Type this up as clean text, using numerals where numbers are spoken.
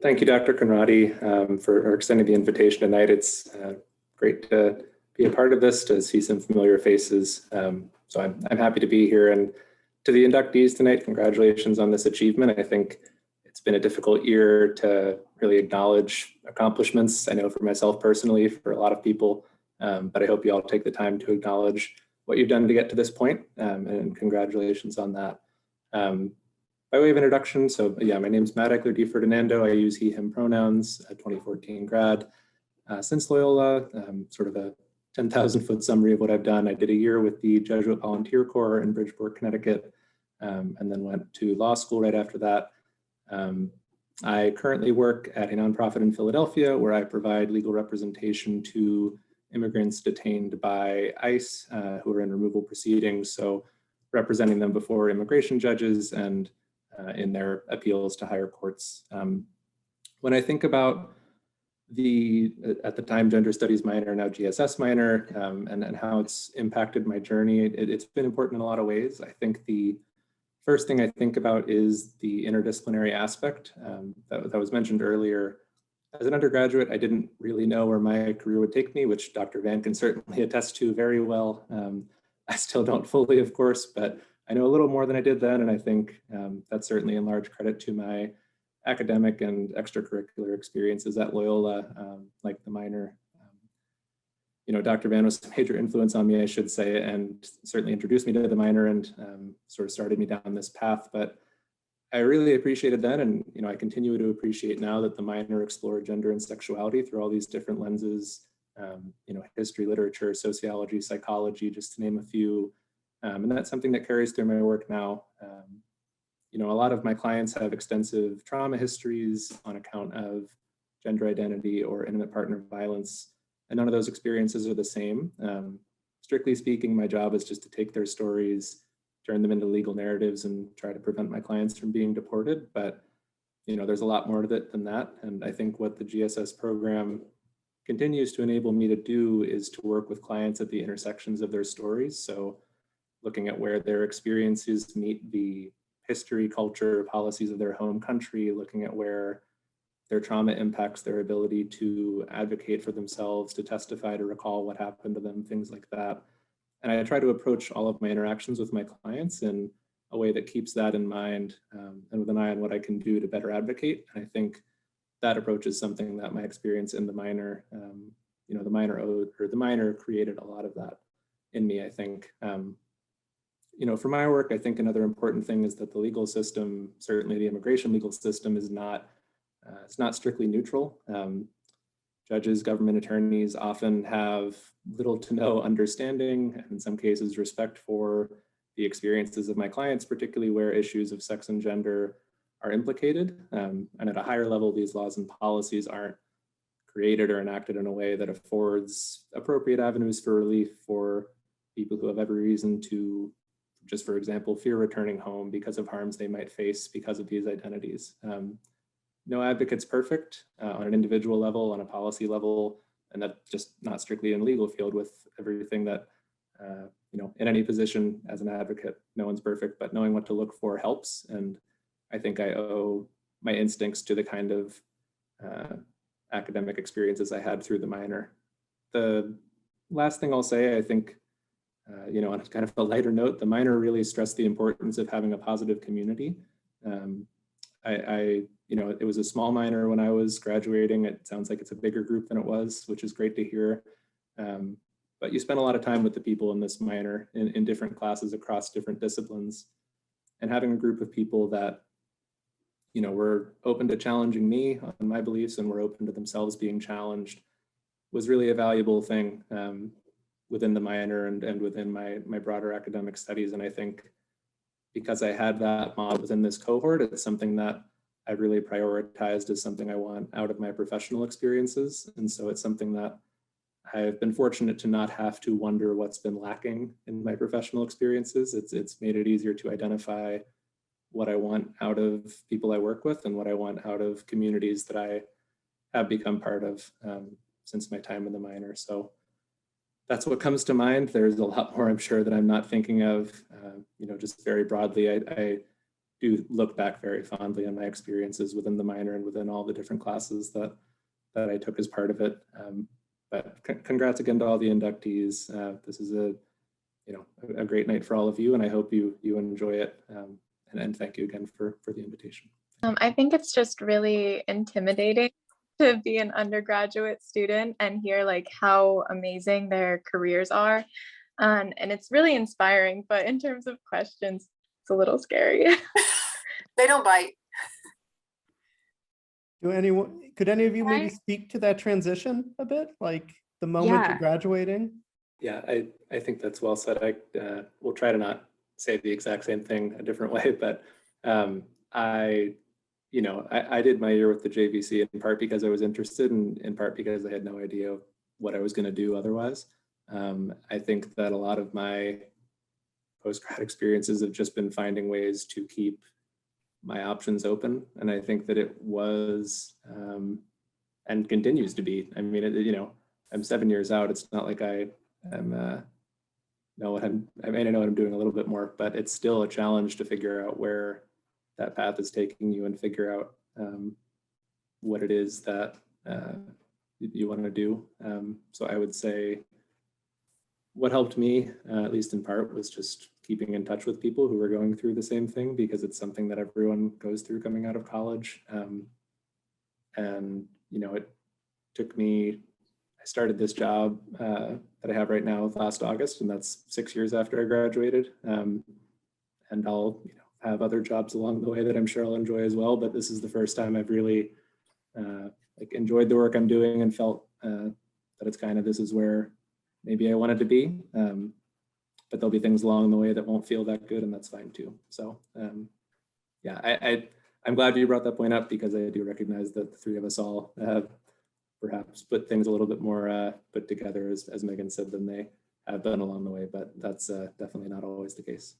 Thank you, Dr. Conradi, for extending the invitation tonight. It's great to be a part of this, to see some familiar faces. So I'm happy to be here. And to the inductees tonight, congratulations on this achievement. I think it's been a difficult year to really acknowledge accomplishments. I know for myself personally, for a lot of people, but I hope you all take the time to acknowledge what you've done to get to this point, and congratulations on that. By way of introduction, so yeah, my name's Matt Eichler DiFerdinando. I use he, him pronouns, a 2014 grad. Since Loyola, sort of a 10,000 foot summary of what I've done. I did a year with the Jesuit Volunteer Corps in Bridgeport, Connecticut, and then went to law school right after that. I currently work at a nonprofit in Philadelphia where I provide legal representation to immigrants detained by ICE who are in removal proceedings. So representing them before immigration judges and in their appeals to higher courts. When I think about the, at the time, gender studies minor, now G&SS minor, and how it's impacted my journey, it's been important in a lot of ways. I think the first thing I think about is the interdisciplinary aspect that was mentioned earlier. As an undergraduate, I didn't really know where my career would take me, which Dr. Van can certainly attest to very well. I still don't fully, of course, but I know a little more than I did then, and I think that's certainly in large credit to my academic and extracurricular experiences at Loyola, like the minor. You know, Dr. Van was a major influence on me, I should say, and certainly introduced me to the minor and sort of started me down this path. But I really appreciated then, and you know, I continue to appreciate now that the minor explored gender and sexuality through all these different lenses. You know, history, literature, sociology, psychology, just to name a few. And that's something that carries through my work now. You know, a lot of my clients have extensive trauma histories on account of gender identity or intimate partner violence, and none of those experiences are the same. Strictly speaking, my job is just to take their stories, turn them into legal narratives, and try to prevent my clients from being deported. But you know, there's a lot more to it than that. And I think what the G&SS program continues to enable me to do is to work with clients at the intersections of their stories. So looking at where their experiences meet the history, culture, policies of their home country, looking at where their trauma impacts their ability to advocate for themselves, to testify, to recall what happened to them, things like that. And I try to approach all of my interactions with my clients in a way that keeps that in mind, and with an eye on what I can do to better advocate. And I think that approach is something that my experience in the minor, you know, the minor created a lot of that in me, I think. You know, for my work, I think another important thing is that the legal system, certainly the immigration legal system, is not, it's not strictly neutral. Judges, government attorneys often have little to no understanding, and in some cases respect for the experiences of my clients, particularly where issues of sex and gender are implicated. And at a higher level, these laws and policies aren't created or enacted in a way that affords appropriate avenues for relief for people who have every reason to, just for example, fear returning home because of harms they might face because of these identities. No advocate's perfect on an individual level, on a policy level, and that's just not strictly in the legal field with everything that, you know, in any position as an advocate, no one's perfect, but knowing what to look for helps. And I think I owe my instincts to the kind of academic experiences I had through the minor. The last thing I'll say, I think, you know, on kind of a lighter note, the minor really stressed the importance of having a positive community. You know, it was a small minor when I was graduating. It sounds like it's a bigger group than it was, which is great to hear. But you spend a lot of time with the people in this minor in different classes across different disciplines. And having a group of people that, you know, were open to challenging me on my beliefs and were open to themselves being challenged was really a valuable thing within the minor and within my broader academic studies. And I think because I had that model within this cohort, it's something that I really prioritized as something I want out of my professional experiences. And so it's something that I've been fortunate to not have to wonder what's been lacking in my professional experiences. It's made it easier to identify what I want out of people I work with and what I want out of communities that I have become part of since my time in the minor. So that's what comes to mind. There's a lot more, I'm sure, that I'm not thinking of. You know, just very broadly, I do look back very fondly on my experiences within the minor and within all the different classes that I took as part of it. But congrats again to all the inductees. This is a great night for all of you, and I hope you enjoy it. And thank you again for the invitation. I think it's just really intimidating to be an undergraduate student and hear like how amazing their careers are. And it's really inspiring, but in terms of questions, it's a little scary. They don't bite. Could any of you maybe speak to that transition a bit, like the moment you're graduating? Yeah, I think that's well said. I will try to not say the exact same thing a different way, but I did my year with the JVC in part because I was interested, and in part because I had no idea what I was going to do otherwise. I think that a lot of my post-grad experiences have just been finding ways to keep my options open, and I think that it was and continues to be. I mean, I'm 7 years out. It's not like I know what I know what I'm doing a little bit more, but it's still a challenge to figure out where that path is taking you and figure out what it is that you want to do. So I would say what helped me, at least in part, was just keeping in touch with people who were going through the same thing, because it's something that everyone goes through coming out of college. And it took me, I started this job that I have right now last August, and that's 6 years after I graduated. And I'll have other jobs along the way that I'm sure I'll enjoy as well, but this is the first time I've really enjoyed the work I'm doing and felt that it's this is where maybe I wanted to be. But there'll be things along the way that won't feel that good, and that's fine too. So I'm glad you brought that point up, because I do recognize that the three of us all have perhaps put things a little bit more put together, as Megan said, than they have been along the way, but that's definitely not always the case.